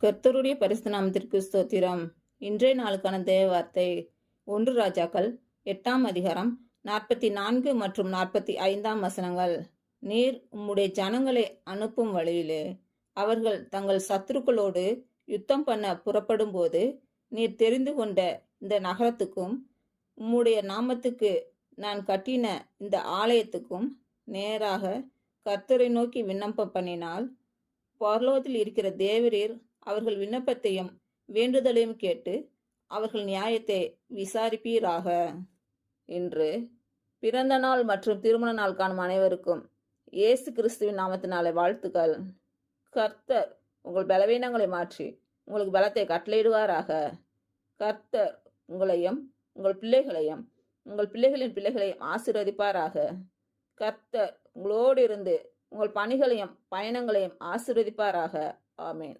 கர்த்தருடைய பரிசுத்த நாமத்திற்கு ஸ்தோத்திரம். இன்றைய நாளுக்கான தேவ வார்த்தை 1 ராஜாக்கள் 8ஆம் அதிகாரம் 44 மற்றும் 45ஆம் வசனங்கள். நீர் உம்முடைய ஜனங்களை அனுப்பும் வழியிலே அவர்கள் தங்கள் சத்துருக்களோடு யுத்தம் பண்ண புறப்படும் போது நீர் தெரிந்து கொண்ட இந்த நகரத்துக்கும் உம்முடைய நாமத்துக்கு நான் கட்டின இந்த ஆலயத்துக்கும் நேராக கர்த்தரை நோக்கி விண்ணப்பம் பண்ணினால் பரலோகத்தில் இருக்கிற தேவரீர் அவர்கள் விண்ணப்பத்தையும் வேண்டுதலையும் கேட்டு அவர்கள் நியாயத்தை விசாரிப்பீராக. இன்று பிறந்த நாள் மற்றும் திருமண நாள் காணும் அனைவருக்கும் இயேசு கிறிஸ்துவின் நாமத்தினாலே வாழ்த்துக்கள். கர்த்தர் உங்கள் பலவீனங்களை மாற்றி உங்களுக்கு பலத்தை கட்டளையிடுவாராக. கர்த்தர் உங்களையும் உங்கள் பிள்ளைகளையும் உங்கள் பிள்ளைகளின் பிள்ளைகளையும் ஆசீர்வதிப்பாராக. கர்த்தர் உங்களோடு இருந்து உங்கள் பணிகளையும் பயணங்களையும் ஆசீர்வதிப்பாராக. ஆமேன்.